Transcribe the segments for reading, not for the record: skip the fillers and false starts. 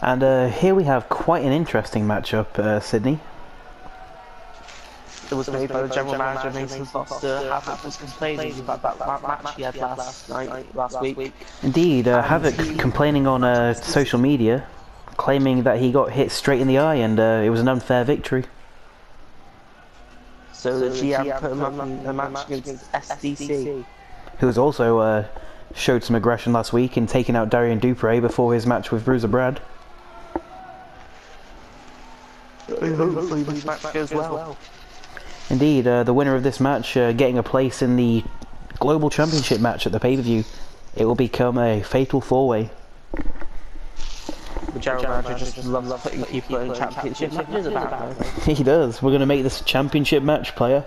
And here we have quite an interesting matchup, Sydney. It was made by the general manager Mason Foster. Havoc was complaining about that match he had last week. Indeed, Havoc complaining on social media, claiming that he got hit straight in the eye and it was an unfair victory. So the GM put him up in a match against SDC. Who has also showed some aggression last week in taking out Darian Dupre before his match with Bruiser Brad. Hopefully this match goes well. Indeed, the winner of this match getting a place in the Global Championship match at the pay-per-view. It will become a fatal four-way. The general manager just loves putting people in championship matches apparently. He does. We're going to make this a championship match, player.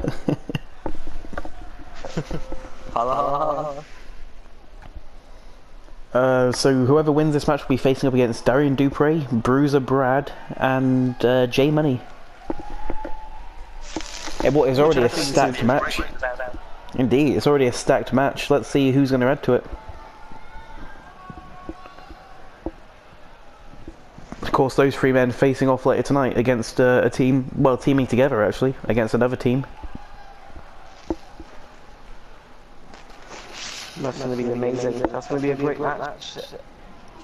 So whoever wins this match will be facing up against Darian Dupre, Bruiser Brad, and J Money. What is already a stacked match. Indeed, it's already a stacked match. Let's see who's going to add to it. Of course, those three men facing off later tonight against a team, well, teaming together actually, against another team. That's going to be amazing. That's going to be a great match.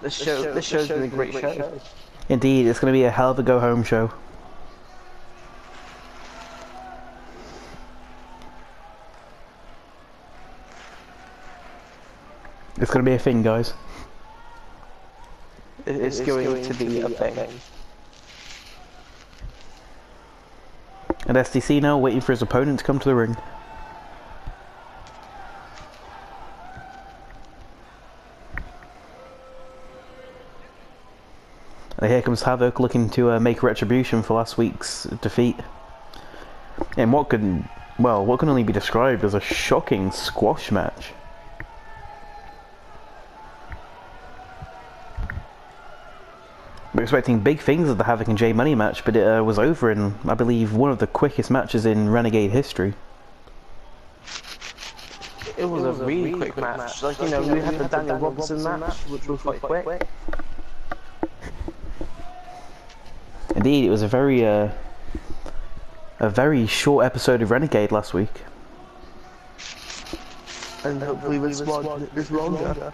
This show's been a great show. Indeed, it's going to be a hell of a go-home show. It's going to be a thing, guys. It's going to be a thing. And SDC now waiting for his opponent to come to the ring. And here comes Havoc looking to make retribution for last week's defeat. And what can only be described as a shocking squash match. We're expecting big things of the Havoc and J Money match, but it was over in, I believe, one of the quickest matches in Renegade history. It was a really quick match. Like, you know, we had the Daniel Robinson match, which was quite quick. Indeed, it was a very short episode of Renegade last week. And hopefully this one is longer.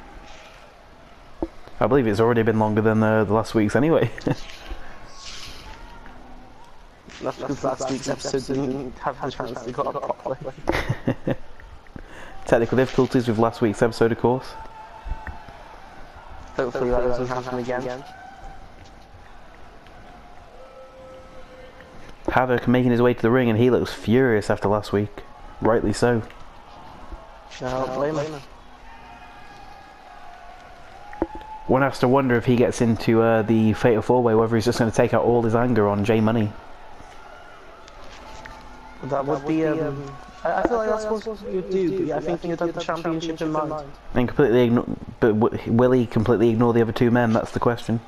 I believe it's already been longer than the last week's anyway. That's because last week's episode didn't have the chance to go up properly. Technical difficulties with last week's episode, of course. Hopefully that doesn't happen again. Havoc making his way to the ring, and he looks furious after last week. Rightly so. No, blame him. One has to wonder if he gets into the Fatal 4-Way, whether he's just going to take out all his anger on J Money. That would be, I feel like that's what he would do, but I think he would have the championship in mind. And completely will he completely ignore the other two men? That's the question.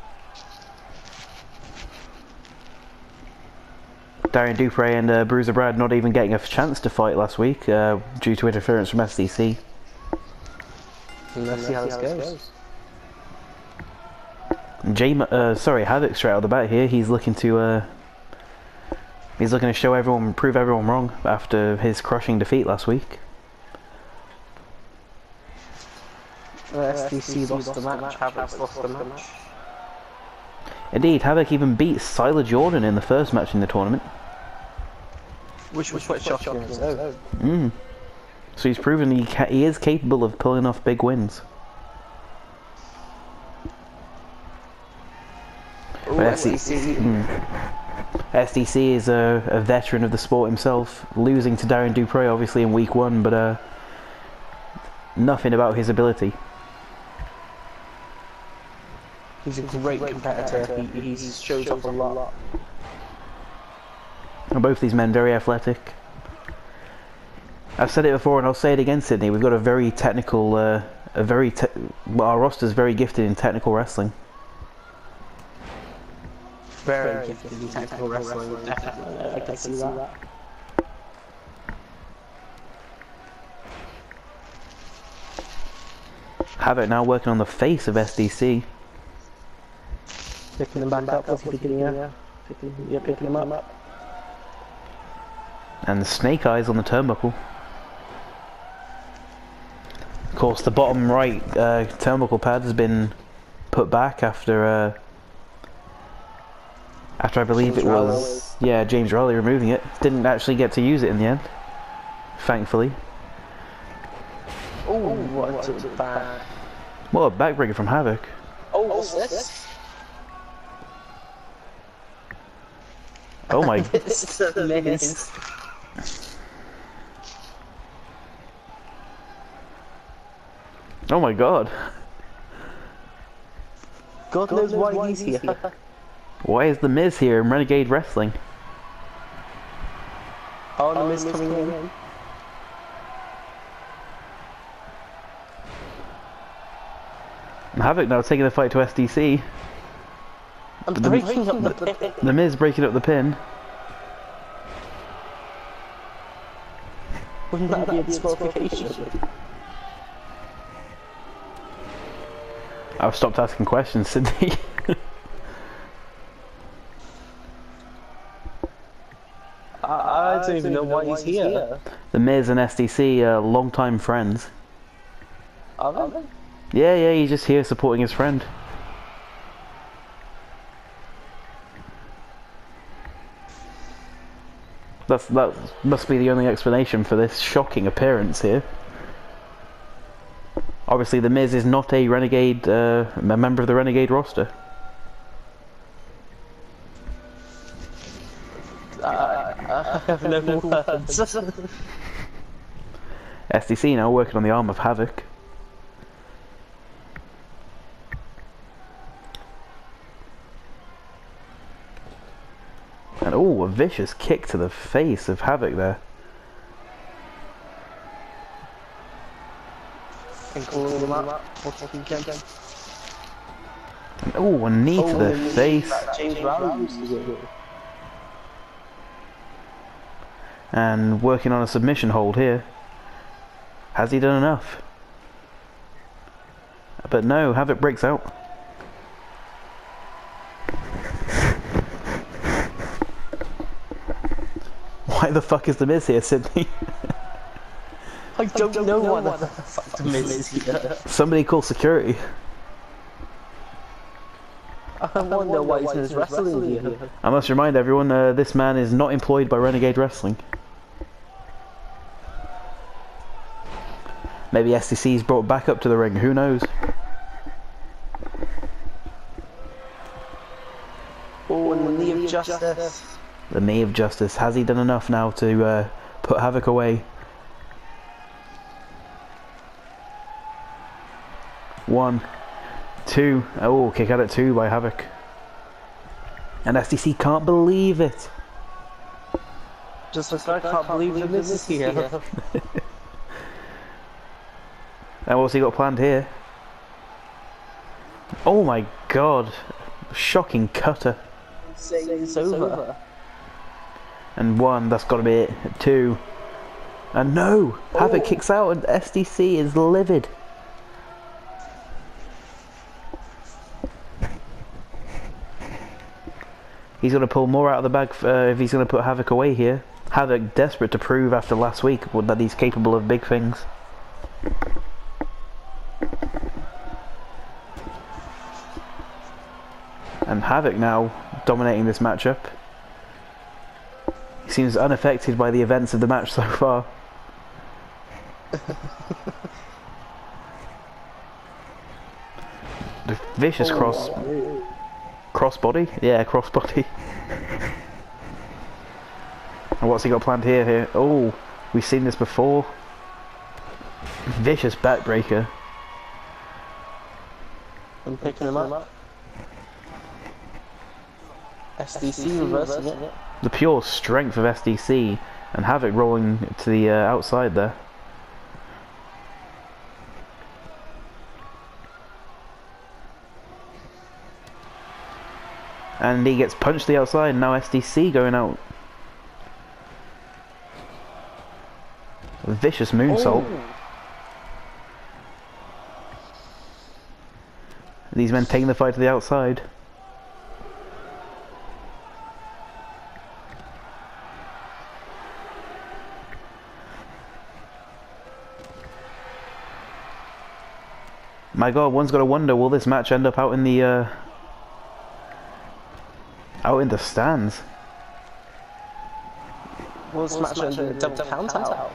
Darian Dupre and Bruiser Brad not even getting a chance to fight last week due to interference from SDC. Let's see how this goes. Havoc straight out of the bat here. He's looking to show everyone, prove everyone wrong after his crushing defeat last week. SDC lost the match. Havoc lost the match. Indeed, Havoc even beat Siler Jordan in the first match in the tournament. Which was quite shocking in its own. So he's proven he is capable of pulling off big wins. But SDC is a veteran of the sport himself, losing to Darian Dupre obviously in week 1, but nothing about his ability. He's a great competitor, he shows off a lot. And both these men very athletic. I've said it before and I'll say it again, Sydney, we've got a very technical, our roster's very gifted in technical wrestling. Very gifted in technical wrestling, definitely, I can see that. Havoc now working on the face of SDC. Picking them back up. What's he doing here? Picking them up. And the snake eyes on the turnbuckle. Of course, the bottom right turnbuckle pad has been put back after I believe it was James Rowley removing it. Didn't actually get to use it in the end, thankfully. Oh, what a back! What a backbreaker from Havoc. Oh, what's this? Oh my! It's a miss. Oh my God! God knows why he's here. Why is the Miz here in Renegade Wrestling? Oh, the Miz coming in. And Havoc now taking the fight to SDC. I'm breaking up the pin. The Miz breaking up the pin. Wouldn't that be a disqualification? I've stopped asking questions, Sydney. I don't even know why he's here. The Miz and SDC are long-time friends. Are they? Yeah, he's just here supporting his friend. That must be the only explanation for this shocking appearance here. Obviously, the Miz is not a Renegade, a member of the Renegade roster. I have no more words. SDC now working on the arm of Havoc. And oh, a vicious kick to the face of Havoc there. And calling him up. And oh, a knee to the face. James Rowley used to do it. And working on a submission hold here. Has he done enough? But no, Havoc breaks out. Why the fuck is the Miz here, Sydney? I don't know why the fuck the Miz is here. Somebody call security. I wonder why he's wrestling here. I must remind everyone, this man is not employed by Renegade Wrestling. Maybe STC's brought back up to the ring, who knows? Oh, and the knee of justice. The knee of justice. Has he done enough now to put Havoc away? 1, 2. Oh, kick out at 2 by Havoc. And STC can't believe it. Just like I can't believe the Miz is here. And what's he got planned here? Oh my God. Shocking cutter. It's over. And 1, that's got to be it. 2. And no! Havoc kicks out and SDC is livid. He's going to pull more out of the bag if he's going to put Havoc away here. Havoc desperate to prove after last week that he's capable of big things. And Havoc now dominating this matchup. He seems unaffected by the events of the match so far. The vicious crossbody? Yeah, crossbody. And what's he got planned here? Oh, we've seen this before. Vicious backbreaker. I'm picking him up. SDC reversing it. The pure strength of SDC and Havoc rolling to the outside there. And he gets punched to the outside, and now SDC going out. A vicious moonsault. These men taking the fight to the outside. My God, one's got to wonder, will this match end up out in the stands? Will this match end in a double count out?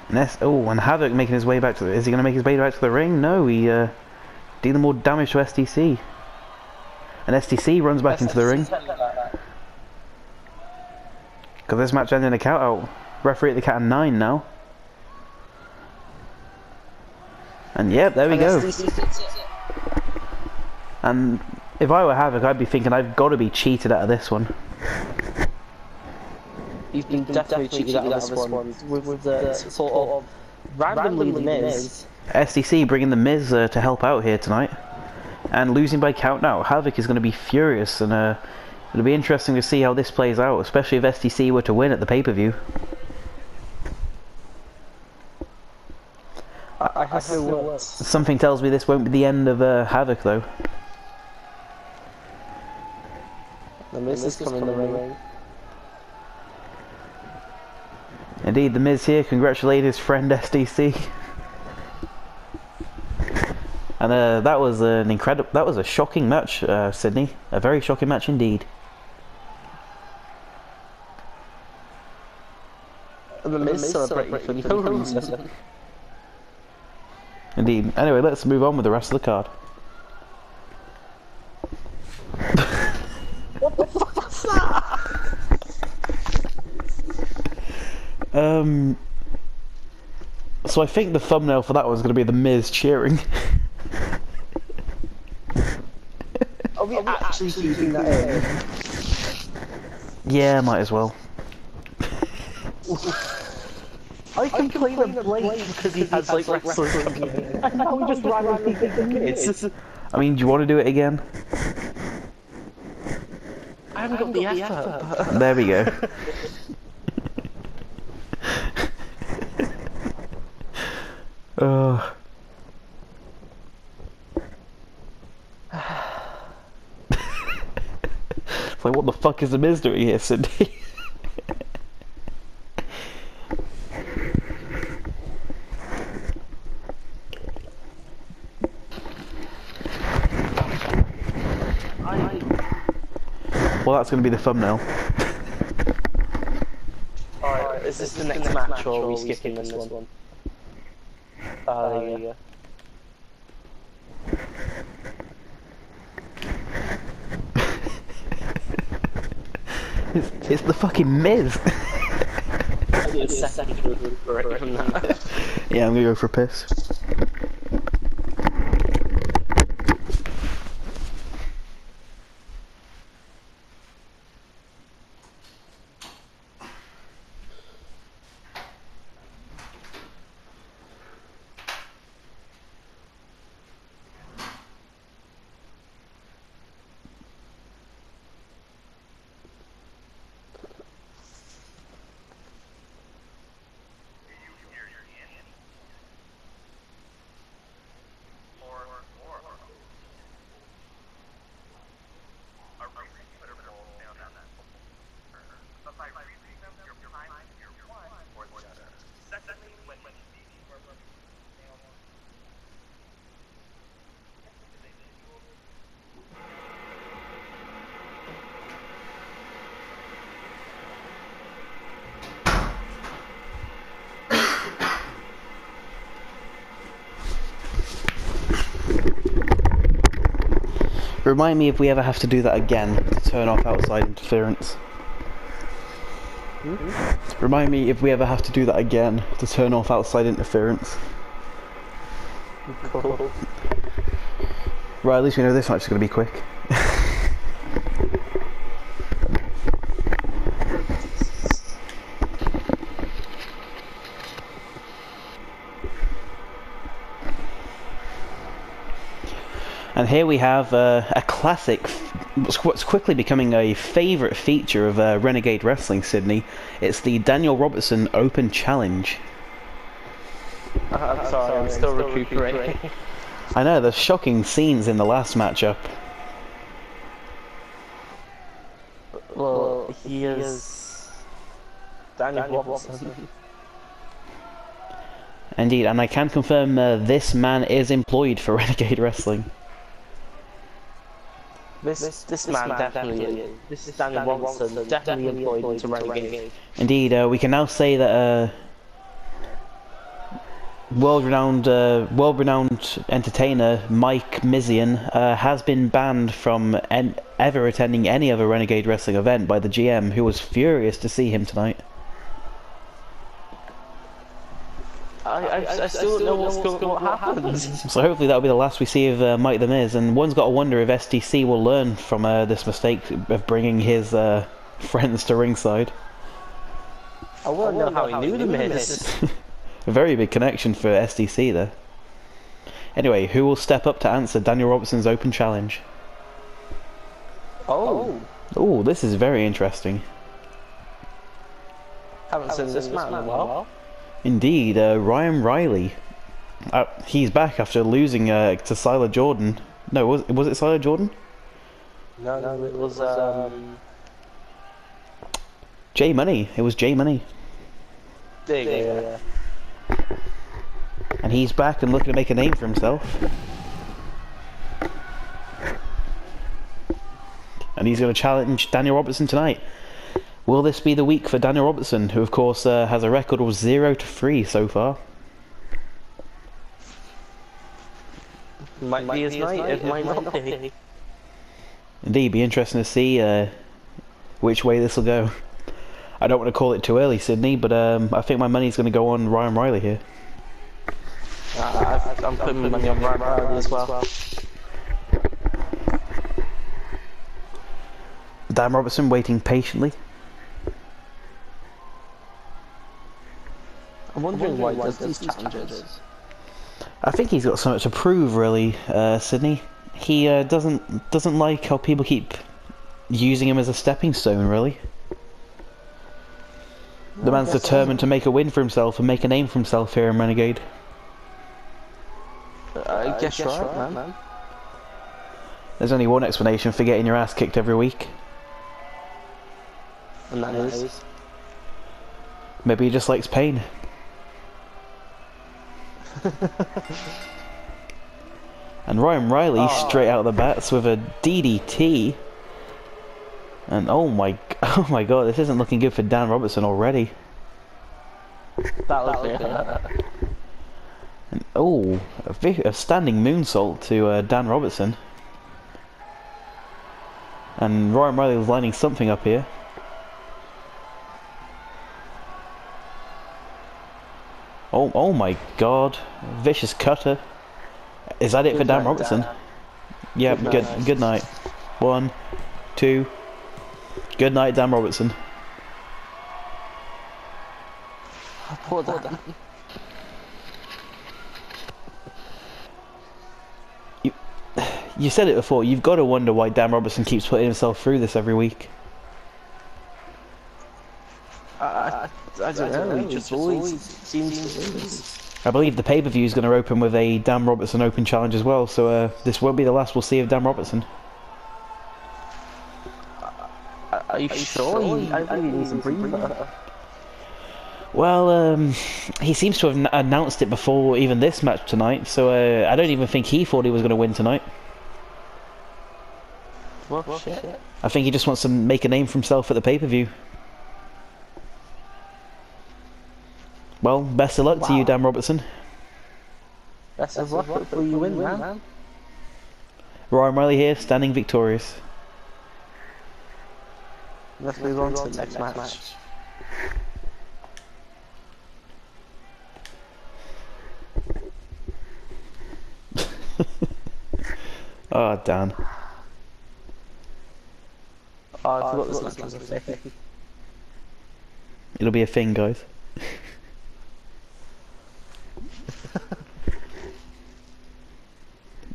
And Havoc making his way back to is he going to make his way back to the ring? No, he dealing more damage to STC. And STC runs back into the ring. Because this match ended in a count out. Referee at the count of 9 now. And yep, there we go. And if I were Havoc, I'd be thinking I've got to be cheated out of this one. You've been definitely cheated out of this one with the sort of randomly the Miz. STC bringing the Miz to help out here tonight. And losing by count now. Havoc is going to be furious, and it'll be interesting to see how this plays out, especially if STC were to win at the pay-per-view. I have no words. Something tells me this won't be the end of Havoc, though. The Miz is coming in the ring. Indeed, the Miz here congratulated his friend STC. And that was a shocking match, Sydney. A very shocking match indeed. The Miz celebrating for no reason. Indeed. Anyway, let's move on with the rest of the card. What the fuck was that? So I think the thumbnail for that was going to be the Miz cheering. Are we actually keeping that in? Yeah, might as well. I can play the blade because he has like wrestling. And now we just randomly pick the Miz. I mean, do you want to do it again? I haven't got the effort. There we go. It's like, what the fuck is the Miz doing here, Cindy? Well, that's going to be the thumbnail. Alright, is this the next match or are we skipping this one? There you go. It's the fucking Miz. Yeah, I'm gonna go for a piss. Remind me if we ever have to do that again to turn off outside interference. Remind me if we ever have to do that again to turn off outside interference. Cool. Right, at least we know this match is going to be quick. And here we have a classic, what's quickly becoming a favourite feature of Renegade Wrestling, Sydney. It's the Daniel Robertson Open Challenge. I'm sorry, I'm still recuperating. I know, there's shocking scenes in the last matchup. Well, he is Daniel Robertson. Indeed, and I can confirm this man is employed for Renegade Wrestling. This man definitely is. This is Daniel Robertson, definitely employed into Renegade. Indeed, we can now say that world-renowned entertainer Mike Mizian has been banned from ever attending any other Renegade Wrestling event by the GM, who was furious to see him tonight. I still don't know what happened. So hopefully that'll be the last we see of Mike the Miz, and one's got to wonder if STC will learn from this mistake of bringing his friends to ringside. I want to know how he knew the Miz. A very big connection for STC there. Anyway, who will step up to answer Daniel Robertson's open challenge? Oh, this is very interesting. haven't seen this man in a while. Indeed, Ryan Riley. He's back after losing to Siler Jordan. No, was it Siler Jordan? No, it was J Money. It was J Money. there you go. And he's back and looking to make a name for himself. And he's going to challenge Daniel Robertson tonight. Will this be the week for Daniel Robertson, who of course has a record of 0-3 so far? Might be his night, it might not be. Indeed, be interesting to see which way this will go. I don't want to call it too early, Sydney, but I think my money's going to go on Ryan Riley here. I'm putting my money on Ryan Riley as well. Dan Robertson waiting patiently. I'm wondering why he does these challenges. I think he's got something to prove, really, Sydney. He doesn't like how people keep using him as a stepping stone, really. The man's determined to make a win for himself and make a name for himself here in Renegade. I guess you're right, man. There's only one explanation for getting your ass kicked every week. And that is? Maybe he just likes pain. And Ryan Riley straight out of the bats with a DDT. And oh my god, this isn't looking good for Dan Robertson already. That was And a standing moonsault to Dan Robertson. And Ryan Riley was lining something up here. Oh my god. Vicious cutter. Is that it for Dan Robertson? Yep, good night. 1, 2. Good night, Dan Robertson. Poor Dan. You said it before, you've got to wonder why Dan Robertson keeps putting himself through this every week. I don't know, he just always seems to lose. I believe the pay-per-view is going to open with a Dan Robertson Open Challenge as well, so this won't be the last we'll see of Dan Robertson. Are you sure? I think he needs a breather. Well, he seems to have announced it before even this match tonight, so I don't even think he thought he was going to win tonight. Well, shit. I think he just wants to make a name for himself at the pay-per-view. Well, best of luck to you, Dan Robertson. Best of luck, hopefully you win, man. Ryan Riley here, standing victorious. Let's move on to the next match. Oh, Dan. Oh, I forgot this match was a thing. It'll be a thing, guys.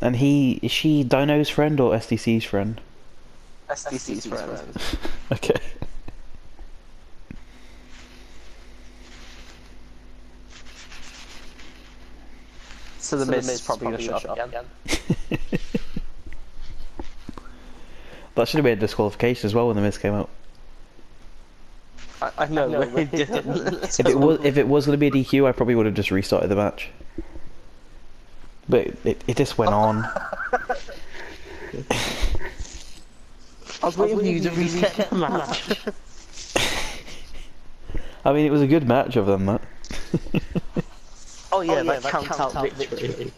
And is she Dino's friend or SDC's friend? SDC's friend. Okay. So the Miz is probably going to show up again. That should have been a disqualification as well when the Miz came out. I know, but it didn't. If it was going to be a DQ, I probably would have just restarted the match. But it just went on. I was waiting for you to reset the match. I mean, it was a good match of them, that. Oh yeah, that counts out victory.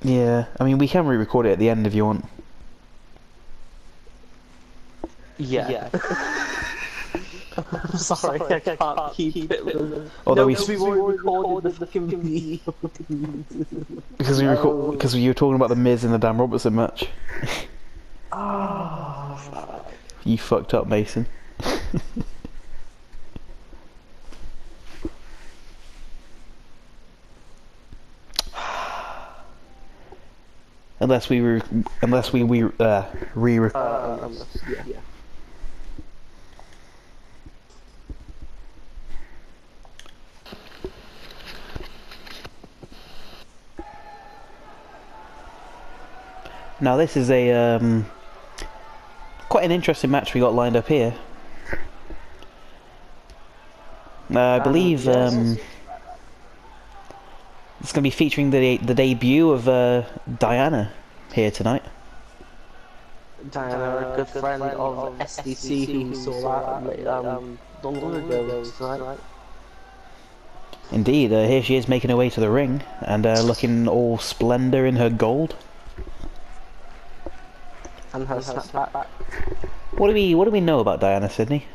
Yeah, I mean, we can re-record it at the end if you want. Yeah. I'm sorry, I can't keep it. Although we've already recorded the fucking video. because you were talking about the Miz and the Dan Robertson match. Oh, You fucked up, Mason. unless we re-record. yeah. Now this is a quite an interesting match we got lined up here. I believe Yes. it's going to be featuring the debut of Diana here tonight. Diana, a good friend of SDC who saw that not long ago tonight. Indeed, here she is making her way to the ring and looking all splendour in her gold. And her snapback. What do we know about Diana, Sydney?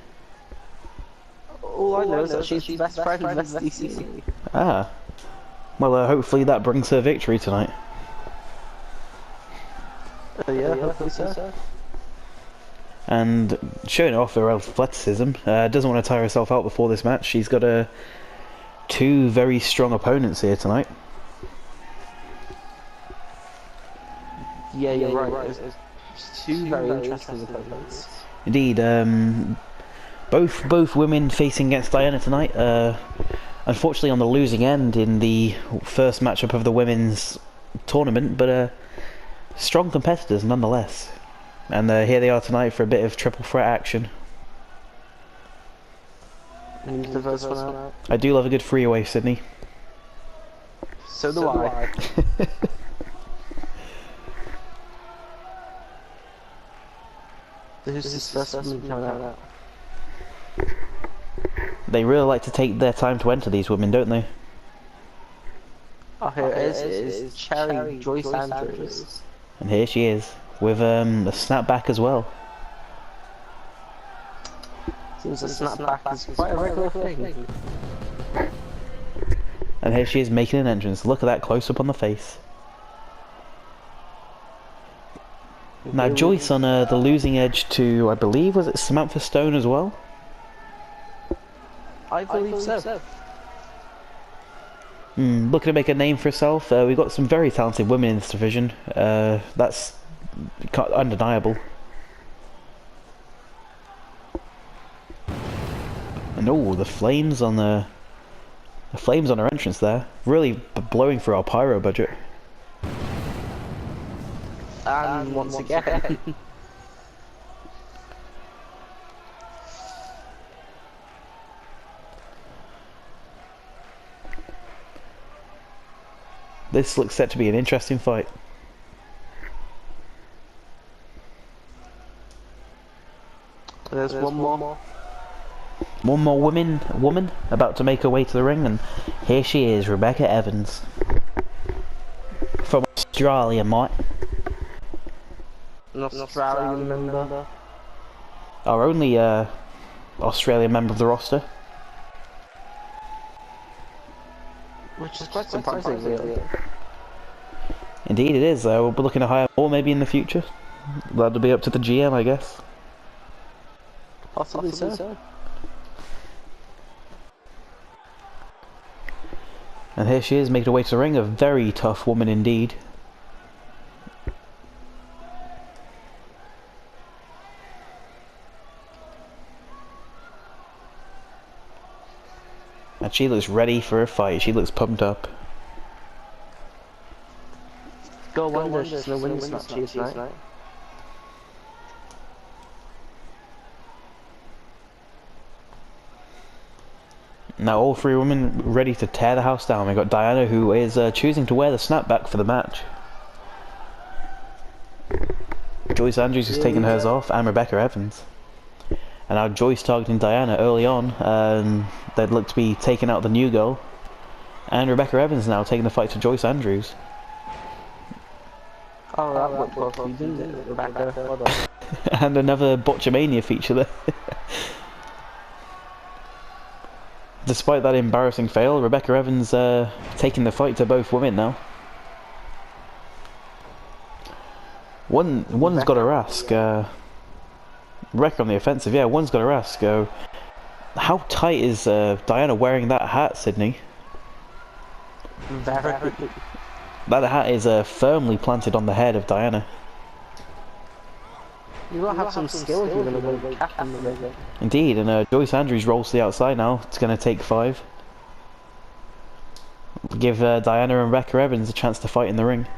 All I know is that she's the best friend of SDC. Ah, well, hopefully that brings her victory tonight. Yeah, hopefully so. And showing off her athleticism, doesn't want to tire herself out before this match. She's got two very strong opponents here tonight. Yeah, you're right. Two very interesting opponents. Indeed, both women facing against Diana tonight. Unfortunately, on the losing end in the first matchup of the women's tournament, but strong competitors nonetheless. And here they are tonight for a bit of triple threat action. And the first one out. I do love a good freeway, Sydney. So do I. Who's this first woman coming out? They really like to take their time to enter these women, don't they? Oh, here it is. It is Cherry Joyce Andrews. And here she is, with a snapback as well. Seems a snapback is quite a regular thing. And here she is making an entrance. Look at that close-up on the face. Now Joyce on the losing edge to, I believe, was it Samantha Stone as well? I believe so. Looking to make a name for herself. We've got some very talented women in this division. That's undeniable. And oh, the flames on her entrance there, really blowing through our pyro budget. And once again. This looks set to be an interesting fight. There's one more. One more woman about to make her way to the ring, and here she is, Rebecca Evans. From Australia, mate. An Australian member. Our only Australian member of the roster. Which is quite surprising, really. Indeed it is. We'll be looking to hire more maybe in the future. That'll be up to the GM, I guess. Possibly so. And here she is, making her way to the ring. A very tough woman indeed. And she looks ready for a fight. She looks pumped up. Go wonder she's gonna win this match tonight. Now all three women ready to tear the house down. We've got Diana, who is choosing to wear the snapback for the match. Joyce Andrews is taking hers off, and Rebecca Evans. And now Joyce targeting Diana early on. They'd look to be taking out the new girl. And Rebecca Evans now taking the fight to Joyce Andrews. Oh, that looked well for you, didn't it, Rebecca? Well done. And another Botchamania feature there. Despite that embarrassing fail, Rebecca Evans taking the fight to both women now. One's got to ask, Rebecca on the offensive, yeah, one's got to ask, how tight is Diana wearing that hat, Sydney? Very. That hat is firmly planted on the head of Diana. You will have some skill if you're going to win cap in the ring. Indeed, and Joyce Andrews rolls to the outside now. It's going to take 5. Give Diana and Rebecca Evans a chance to fight in the ring.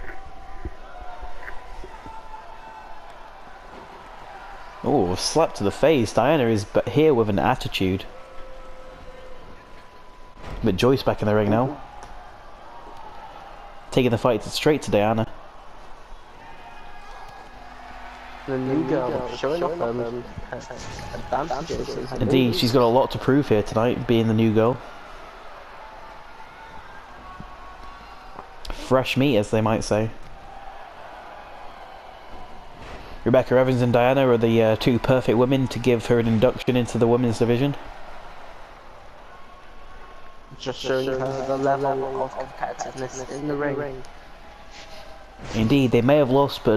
Oh, slap to the face. Diana is here with an attitude. But Joyce back in the ring now. Taking the fight straight to Diana. The new girl showing off her advantages. Indeed, she's got a lot to prove here tonight, being the new girl. Fresh meat, as they might say. Rebecca Evans and Diana are the two perfect women to give her an induction into the women's division. Just showing her the level of competitiveness in the ring. Indeed, they may have lost, but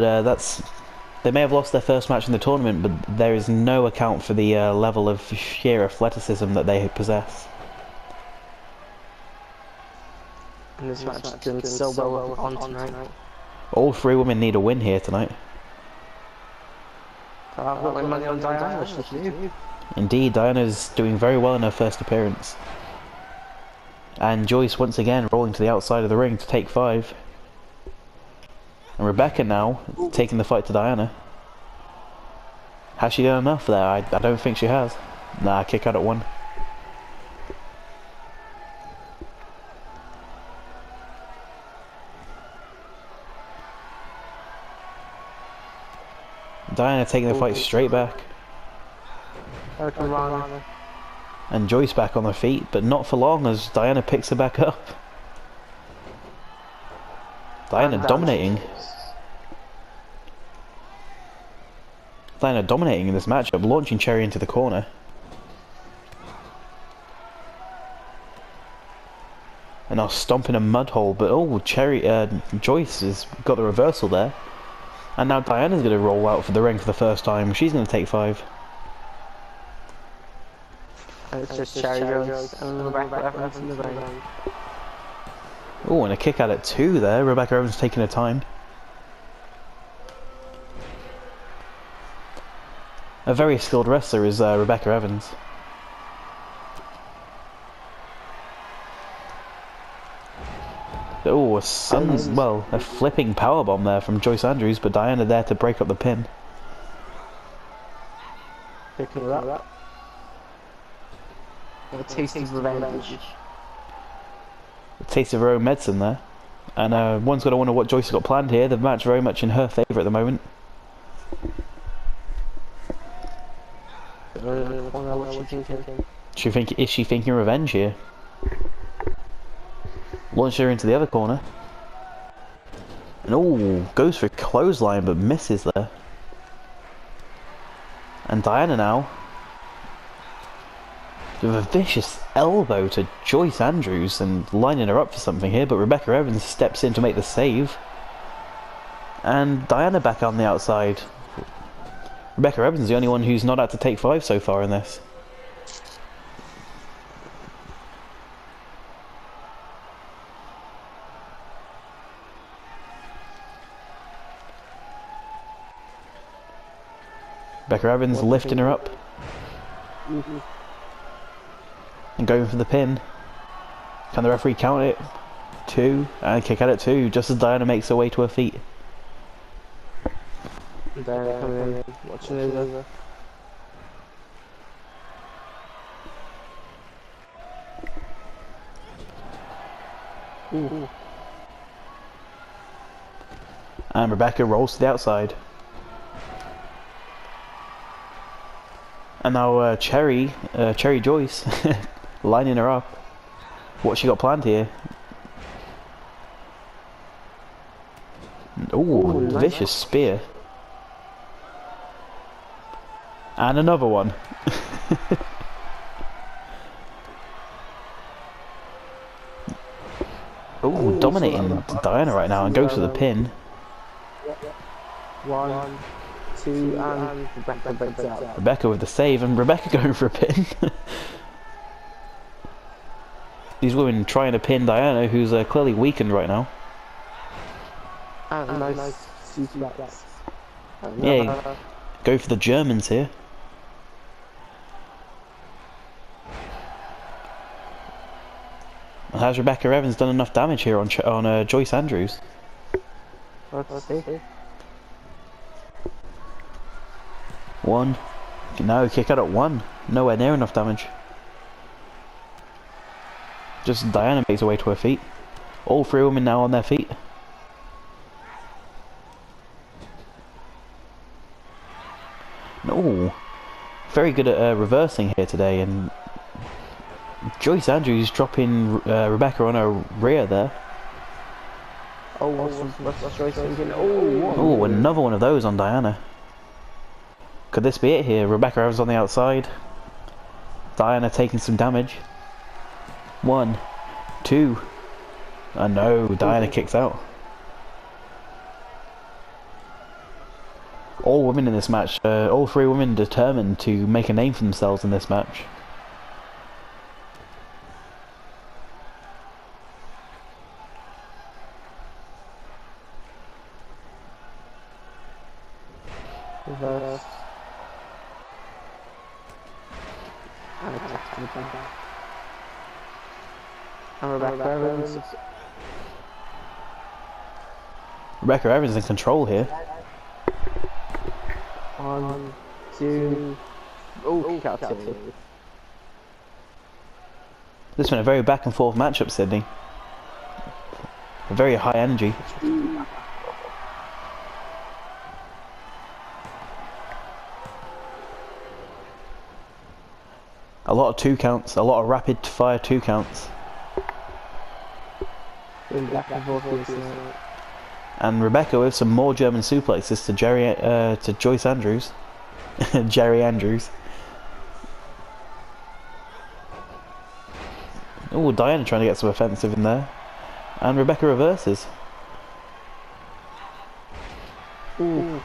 they may have lost their first match in the tournament, but there is no account for the level of sheer athleticism that they possess. And this match is doing so well on tonight. All three women need a win here tonight. I've got my money on Diana. Indeed, Diana's doing very well in her first appearance. And Joyce once again rolling to the outside of the ring to take 5. And Rebecca now taking the fight to Diana. Has she done enough there? I don't think she has. Nah, kick out at 1. Diana taking the fight straight back. And Joyce back on her feet, but not for long as Diana picks her back up. Diana dominating. Diana dominating in this matchup, launching Cherry into the corner. And now stomping a mud hole, but oh, Joyce has got the reversal there. And now Diana's going to roll out for the ring for the first time. She's going to take 5. It's just Cherry Jones and Rebecca Evans in the ring. Oh, and a kick out at 2 there. Rebecca Evans taking her time. A very skilled wrestler is Rebecca Evans. Oh, a flipping powerbomb there from Joyce Andrews, but Diana there to break up the pin. Picking it up. A taste of revenge. A taste of her own medicine there. And one's got to wonder what Joyce has got planned here. The match very much in her favour at the moment. Is she thinking revenge here? Launch her into the other corner. And oh, goes for a clothesline but misses there. And Diana now with a vicious elbow to Joyce Andrews and lining her up for something here, but Rebecca Evans steps in to make the save. And Diana back on the outside. Rebecca Evans is the only one who's not had to take 5 so far in this. Rebecca Evans lifting her up. And going for the pin. Can the referee count it? 2, and kick out at 2, just as Diana makes her way to her feet. Diana coming in, watching it over. Ooh. And Rebecca rolls to the outside. And now Cherry Joyce lining her up. What she got planned here? Ooh, Nice. vicious spear. And another one. Ooh, dominating Diana right now and goes for the pin. 1, 2, and Rebecca breaks out. Rebecca with the save, and Rebecca going for a pin. These women trying to pin Diana, who's clearly weakened right now. And nice suplex. Yeah, go for the Germans here. Has Rebecca Evans done enough damage here on Joyce Andrews? Let's see. 1. No, kick out at 1. Nowhere near enough damage. Just Diana makes her way to her feet. All 3 women now on their feet. No, very good at reversing here today, and Joyce Andrews dropping Rebecca on her rear there. Oh, what's Joyce thinking? Oh, oh, another one of those on Diana. Could this be it here? Rebecca Evans on the outside. Diana taking some damage. 1, 2. Oh no, Diana kicks out. All women in this match, all 3 women determined to make a name for themselves in this match. reverse. And Rebecca Evans. Rebecca Evans in control here. 1, 2. Oh, kick out 2. This has been a very back and forth matchup, Sydney. A very high energy. A lot of 2 counts, a lot of rapid fire 2 counts. And Rebecca with some more German suplexes to Joyce Andrews. Jerry Andrews. Oh, Diana trying to get some offensive in there. And Rebecca reverses. Ooh,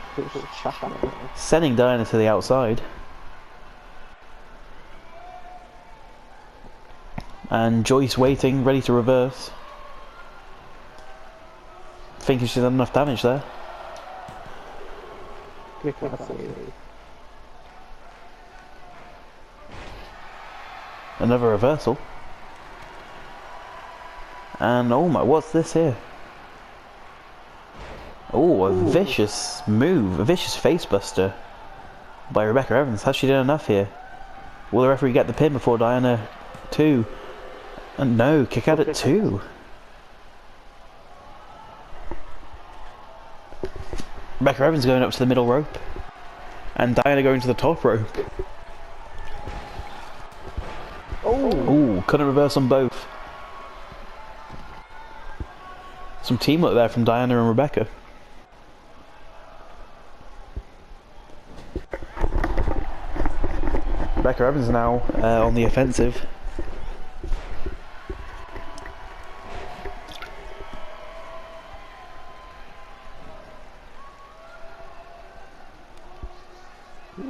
Sending Diana to the outside. And Joyce waiting, ready to reverse. Thinking she's done enough damage there. Another reversal. And oh my, what's this here? Oh, a vicious move, a vicious facebuster by Rebecca Evans. Has she done enough here? Will the referee get the pin before Diana 2? And no, kick out at 2. Rebecca Evans going up to the middle rope. And Diana going to the top rope. Oh, couldn't reverse on both. Some teamwork there from Diana and Rebecca. Rebecca Evans now on the offensive.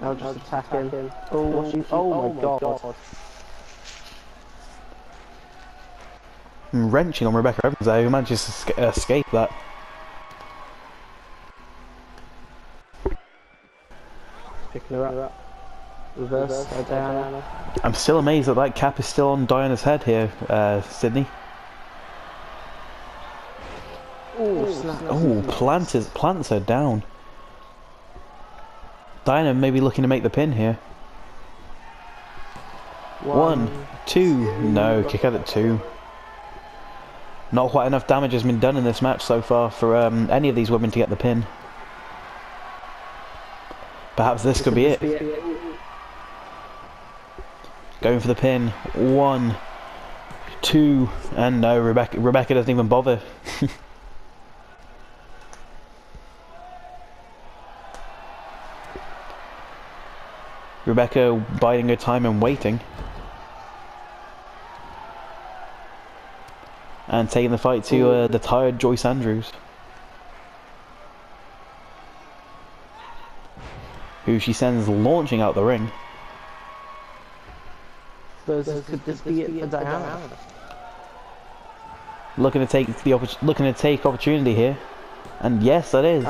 Now just attacking. Oh my god. Wrenching on Rebecca Evans there, who manages to escape that. Picking her up. Reverse by Diana. I'm still amazed that that cap is still on Diana's head here, Sydney. Oh, plants her down. Diana may be looking to make the pin here. 1, 2. No, kick out at 2. Not quite enough damage has been done in this match so far for any of these women to get the pin. Perhaps this could be it. Going for the pin. 1, 2, and no, Rebecca doesn't even bother. Rebecca biding her time and waiting. And taking the fight to the tired Joyce Andrews, who she sends launching out the ring. Could this be it for Diana? Looking to take opportunity here, and yes, that is.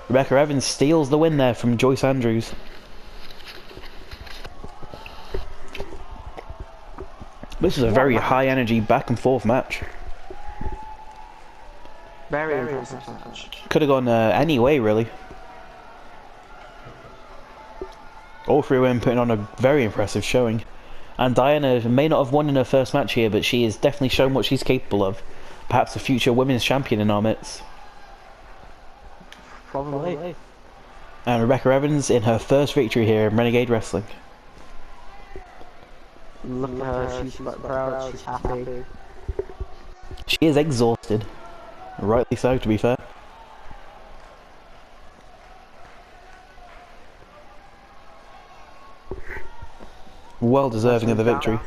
Rebecca Evans steals the win there from Joyce Andrews. This is a very high energy back and forth match. Very impressive match. Could have gone any way really. All three women putting on a very impressive showing. And Diana may not have won in her first match here, but she has definitely shown what she's capable of. Perhaps a future women's champion in our midst. Probably. And Rebecca Evans in her first victory here in Renegade Wrestling. Look at her, she's quite proud, she's happy. She is exhausted. Rightly so, to be fair. Well deserving of the victory.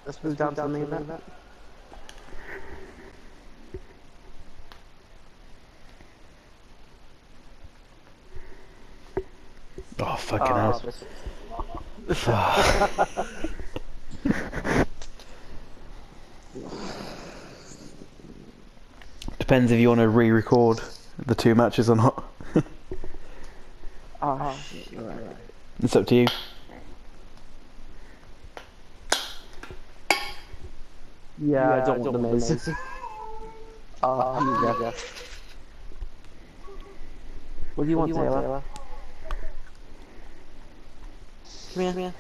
Let's move down to the main event. Oh, fucking hell. Depends if you want to re-record the two matches or not. Oh shit, you're right. It's up to you. Yeah, I don't want the Miz. Yeah. What do you want, Taylor? Come here.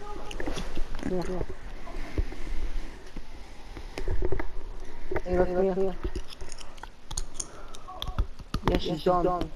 Taylor, come here. Yes, she's done.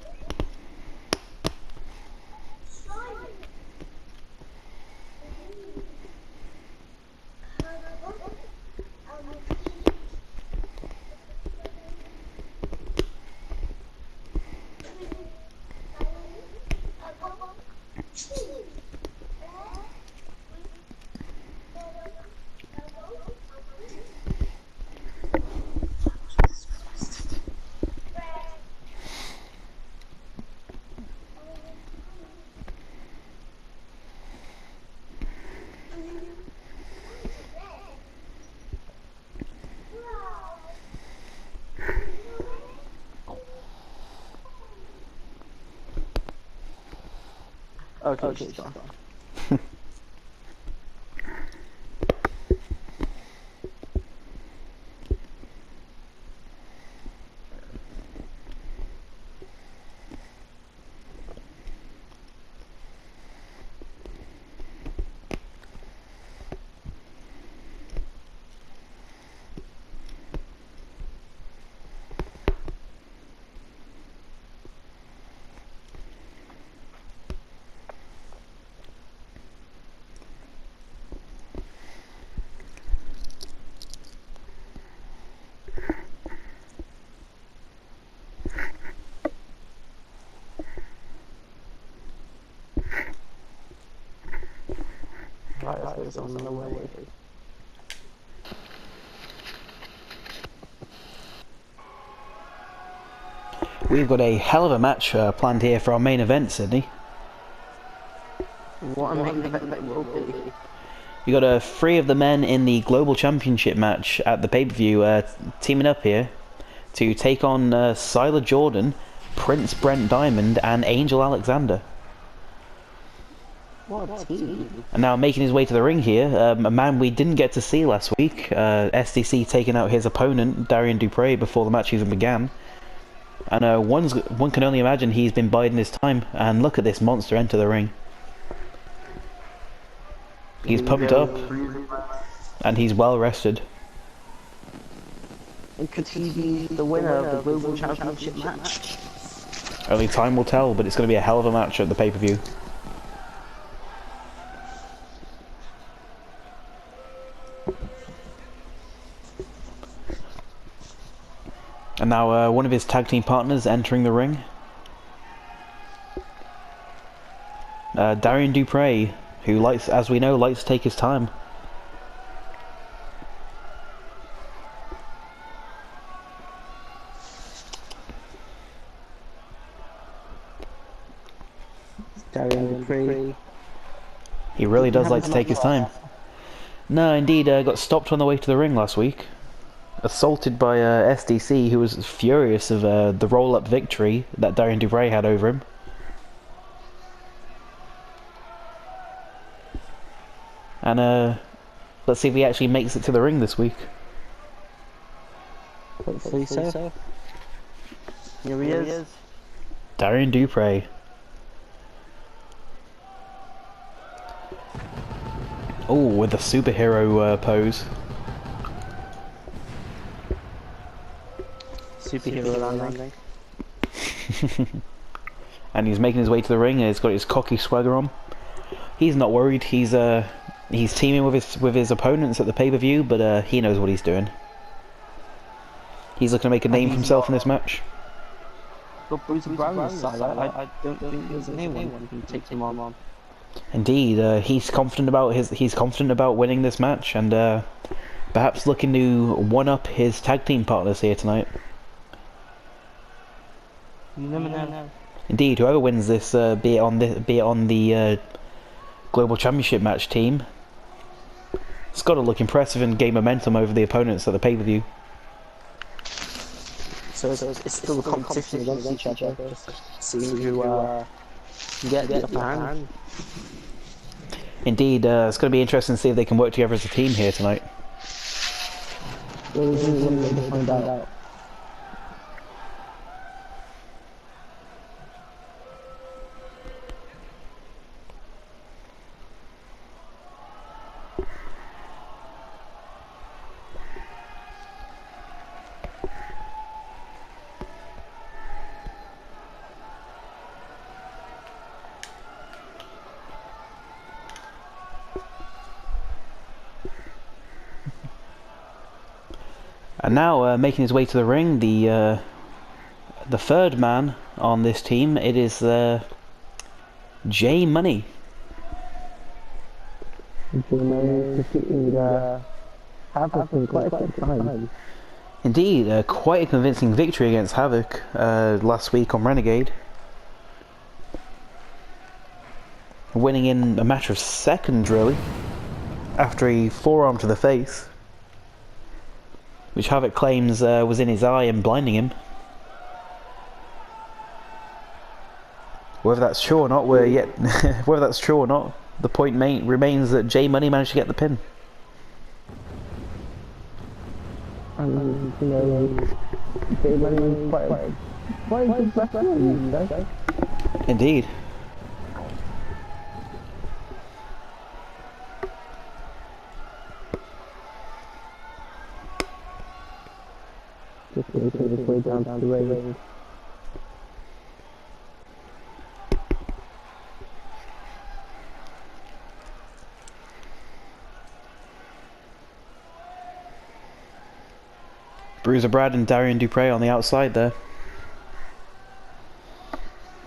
Okay, she's done. Right, it's on the way. We've got a hell of a match planned here for our main event, Sydney. What a main event that will be. We got three of the men in the Global Championship match at the pay-per-view teaming up here to take on Scylla Jordan, Prince Brent Diamond, and Angel Alexander. What a team. And now making his way to the ring here, a man we didn't get to see last week, SDC taking out his opponent, Darian Dupree, before the match even began. And one can only imagine he's been biding his time, and look at this monster enter the ring. He's pumped up, and he's well rested. And could he be the winner of the Global Championship match? Only time will tell, but it's going to be a hell of a match at the pay-per-view. And now one of his tag team partners entering the ring. Darian Dupre, who likes, as we know, likes to take his time. Darian Dupre. He really does like to take his time. No, indeed, got stopped on the way to the ring last week. Assaulted by SDC, who was furious of the roll-up victory that Darian Dupre had over him. And let's see if he actually makes it to the ring this week. Hopefully so. Here he is. Darian Dupre. Oh, with the superhero pose. Superhero landing. And he's making his way to the ring, and he's got his cocky swagger on. He's not worried. He's teaming with his opponents at the pay-per-view, but he knows what he's doing. He's looking to make a name for himself in this match. Got Bruce Brown on the side. I don't think there's anyone who can take him on. Indeed, he's confident about winning this match, and perhaps looking to one-up his tag team partners here tonight. You never know. Indeed, whoever wins this, be it on the Global Championship match team, it's got to look impressive and gain momentum over the opponents at the pay-per-view. So it's still a competition against each other, just seeing who can get the upper hand. Indeed, it's going to be interesting to see if they can work together as a team here tonight. Well, this is one way to find out. And now, making his way to the ring, the third man on this team, it is J Money. Indeed, quite a convincing victory against Havoc last week on Renegade. Winning in a matter of seconds, really, after a forearm to the face, which Havoc claims was in his eye and blinding him. Whether that's true or not, whether that's true or not, the point remains that J Money managed to get the pin. And you know, J Money is quite a good wrestler, you know. Indeed. Just making his way down to the ring. Bruiser Brad and Darian Dupre on the outside there.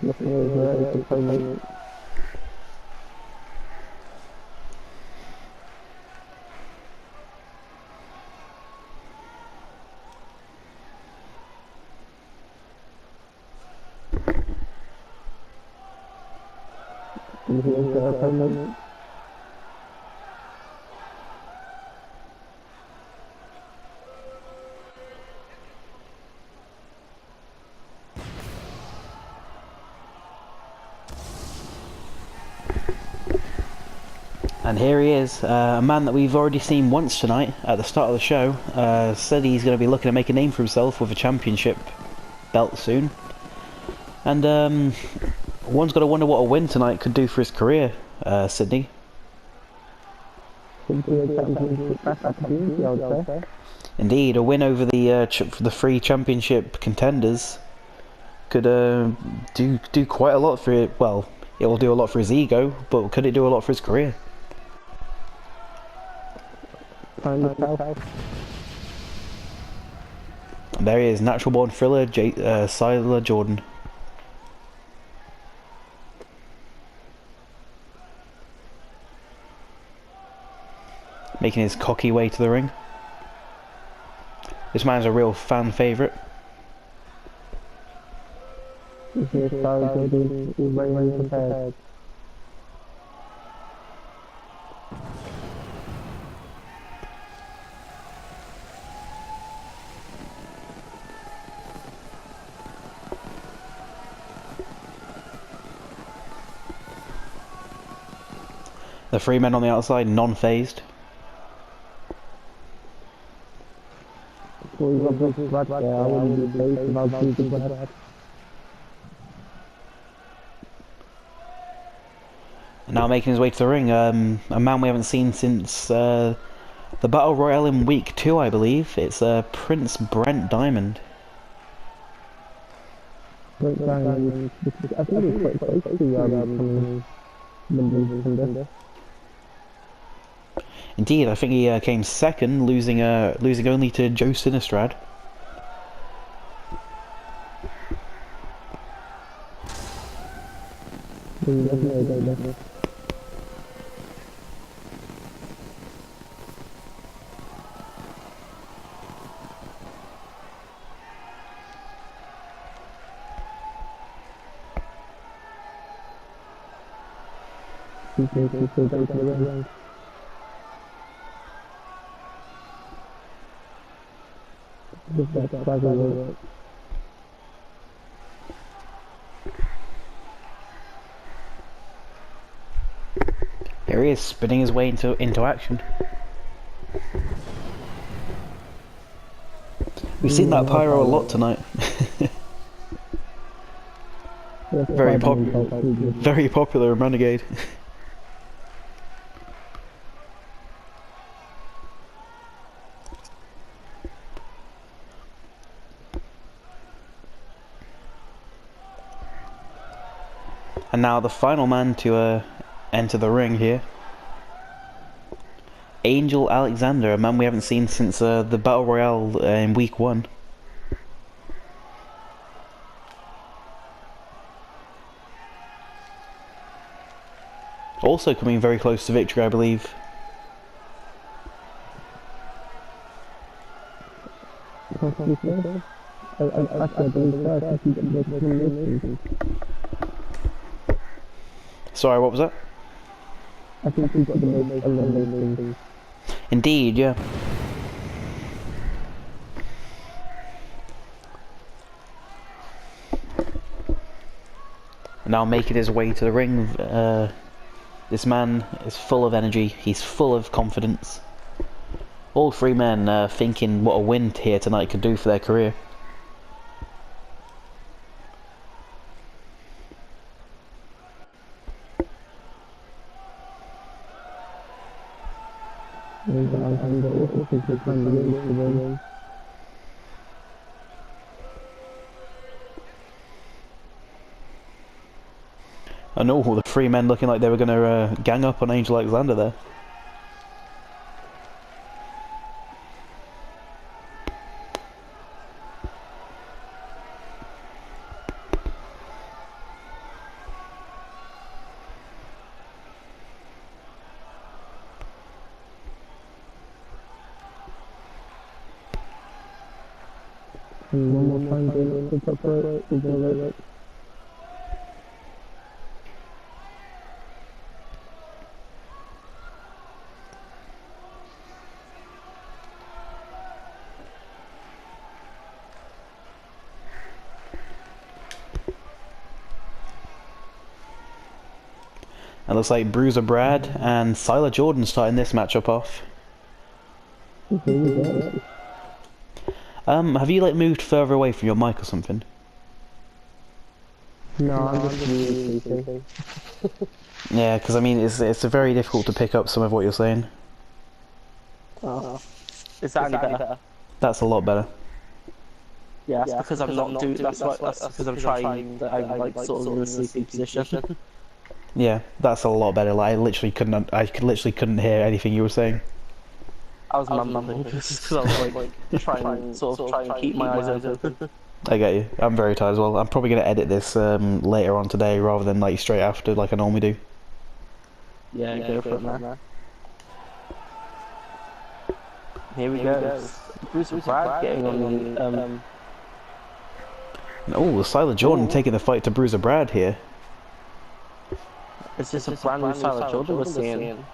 Looking over at his opponent. Looking over at opponent. And here he is, a man that we've already seen once tonight at the start of the show. Said he's going to be looking to make a name for himself with a championship belt soon. And one's got to wonder what a win tonight could do for his career, Sydney. Could be a championship back opportunity, I would say. Indeed, a win over the three championship contenders could do quite a lot for it. Well, it will do a lot for his ego, but could it do a lot for his career? Find yourself. And there he is, natural born thriller, Siler Jordan. Making his cocky way to the ring. This man's a real fan favourite. This is Jordan is very well prepared. The three men on the outside, non-phased. So he's got this right there, I wouldn't be based about beating Brad. Now making his way to the ring, a man we haven't seen since the Battle Royale in Week 2, I believe. It's Prince Brent Diamond. Brent Diamond, I think he's quite close to becoming the contender. Indeed, I think he came second, losing only to Joe Sinistrad. Definitely. Here he is, spinning his way into action. We've seen that pyro a lot tonight. Very popular in Renegade. And now the final man to enter the ring here. Angel Alexander, a man we haven't seen since the Battle Royale in Week 1. Also coming very close to victory, I believe. Sorry, what was that? I think we got the most eliminating. Indeed, yeah. Now making his way to the ring, this man is full of energy, he's full of confidence. All three men thinking what a win here tonight could do for their career. I know, the three men looking like they were going to gang up on Angel Alexander there. And one more time, doing it upright, we're going to let it. It looks like Bruiser Brad and Siler Jordan starting this matchup off. Have you like moved further away from your mic or something? No, I'm just really Yeah, because I mean it's very difficult to pick up some of what you're saying. Oh. Is that any better? That's a lot better. Yeah, that's because I'm not doing. That's because I'm trying. I'm like sort of in a sleepy position. Yeah, that's a lot better. Like, I literally couldn't hear anything you were saying. I was mumbling because I was like trying to keep my eyes open. I get you. I'm very tired as well. I'm probably going to edit this later on today rather than like straight after like I normally do. Yeah, go for it, man. Here we go. Bruce Brad getting on the Oh, Siler Jordan taking the fight to Bruiser Brad here. Is this a brand new Siler Jordan we're seeing?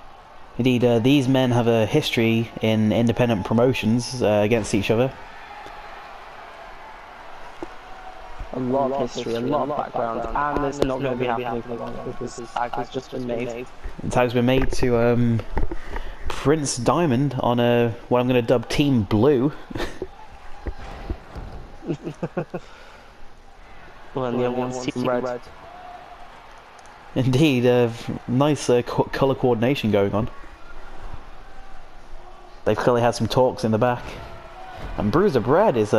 Indeed, these men have a history in independent promotions against each other. A lot of history, a lot of background, and it's not going to be happening for long because the tag has just been made. The tag's been made to Prince Diamond on what I'm going to dub Team Blue. Well, and the other one's Team Red. Indeed, nice colour coordination going on. They've clearly had some talks in the back. And Bruiser Brad is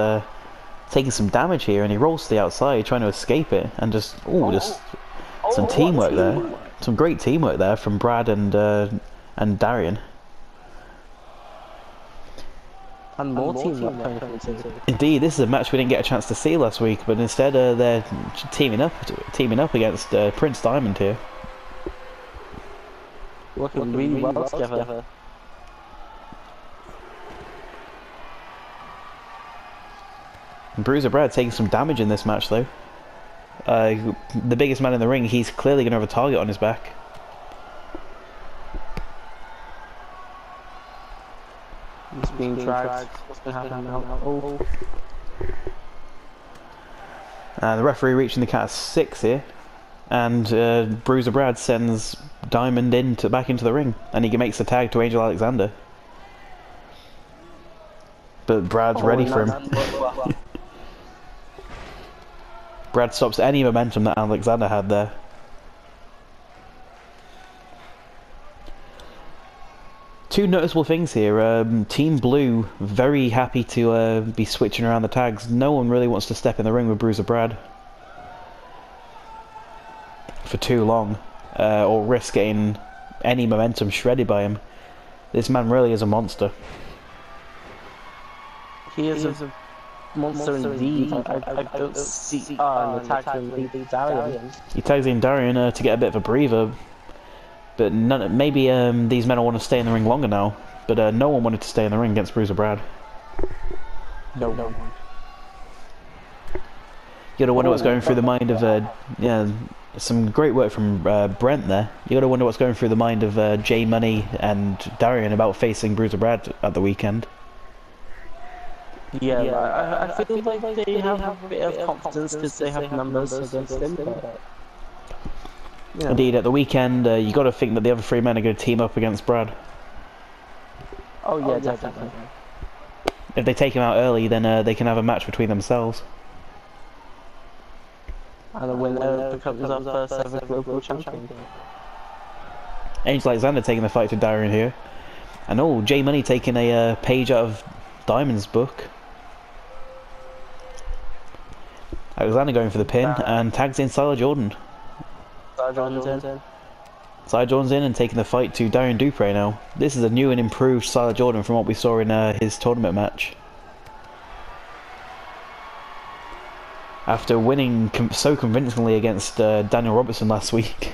taking some damage here, and he rolls to the outside trying to escape it, and just some teamwork there. Some great teamwork there from Brad and Darian. And more teamwork coming from the team. Indeed, this is a match we didn't get a chance to see last week, but instead they're teaming up against Prince Diamond here. Working really well together. And Bruiser Brad taking some damage in this match though. The biggest man in the ring, he's clearly going to have a target on his back. He's being dragged. What's going to happen now? Oh. The referee reaching the count of 6 here, and Bruiser Brad sends Diamond back into the ring, and he makes the tag to Angel Alexander. But Brad's ready for him. Brad stops any momentum that Alexander had there. Two noticeable things here. Team Blue very happy to be switching around the tags. No one really wants to step in the ring with Bruiser Brad for too long, or risk getting any momentum shredded by him. This man really is a monster. He is a monster indeed. I don't see in the tag to Darian. He tags in Darian to get a bit of a breather. But maybe these men will want to stay in the ring longer now. But no one wanted to stay in the ring against Bruiser Brad. No one. You gotta wonder what's going through the mind of some great work from Brent there. You gotta wonder what's going through the mind of J Money and Darian about facing Bruiser Brad at the weekend. Yeah, I feel like they have a bit of confidence because they have numbers against him. But... Yeah. Indeed, at the weekend, you got to think that the other 3 men are going to team up against Brad. Oh yeah, definitely. If they take him out early, then they can have a match between themselves. And the winner becomes our first ever global champion. Angel Alexander taking the fight to Darian here. And J Money taking a page out of Diamond's book. Alexander going for the pin and tags in Siler Jordan. Siler Jordan's in and taking the fight to Darian Dupre now. This is a new and improved Siler Jordan from what we saw in his tournament match. After winning so convincingly against Daniel Robertson last week.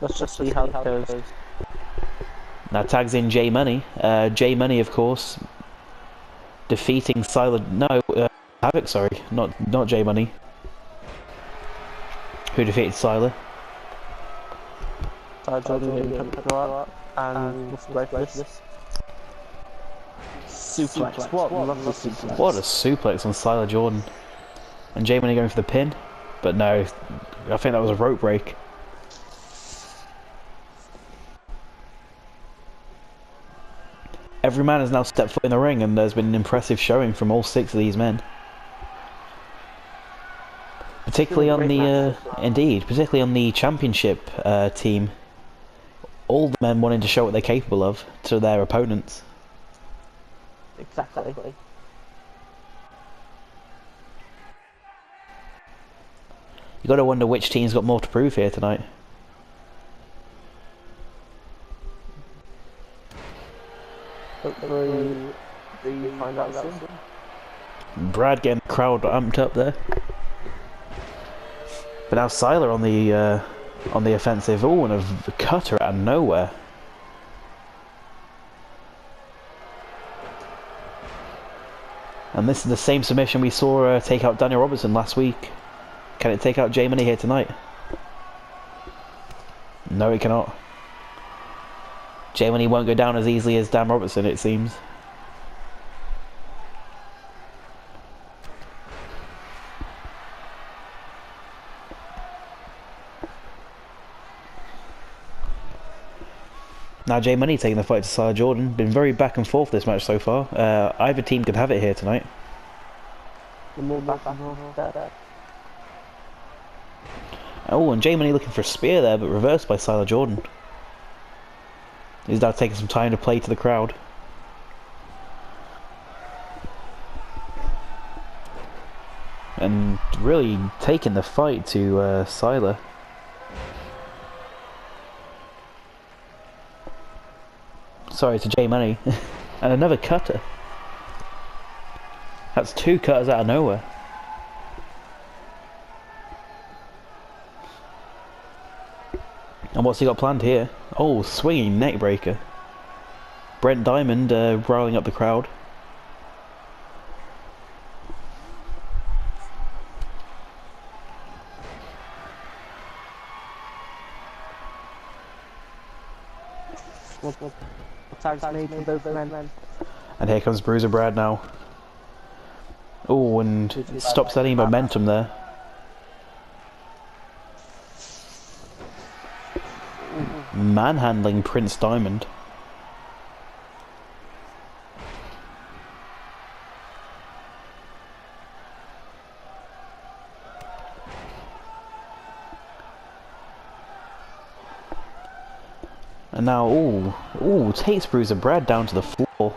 Let's just see how it goes. Now tags in J Money. J Money, of course, defeating Havoc, sorry, not J Money, who defeated Siler. And what's the right for this? Suplex. What a lovely suplex. What a suplex on Siler Jordan. And J Money going for the pin, but no, I think that was a rope break. Every man has now stepped foot in the ring, and there's been an impressive showing from all 6 of these men. Particularly on the championship team. all the men wanting to show what they're capable of to their opponents. Exactly. You got to wonder which team's got more to prove here tonight. Hopefully, we find out soon. Brad getting the crowd amped up there. But now Siler on the offensive. Oh, and a cutter out of nowhere. And this is the same submission we saw take out Daniel Robertson last week. Can it take out J Money here tonight? No, it cannot. J Money won't go down as easily as Dan Robertson, it seems. Now J Money taking the fight to Siler Jordan. Been very back and forth this match so far. Either team could have it here tonight. The more back and forth, better. Oh, and J Money looking for a spear there, but reversed by Siler Jordan. He's now taking some time to play to the crowd. And really taking the fight to Siler. Sorry to J Money. And another cutter. That's two cutters out of nowhere. And what's he got planned here? Oh, swinging neck breaker. Brent Diamond riling up the crowd. What tags made for both men. And here comes Bruiser Brad now. Oh, and stops any momentum there. Manhandling Prince Diamond. And now, ooh, takes Bruiser Brad down to the floor.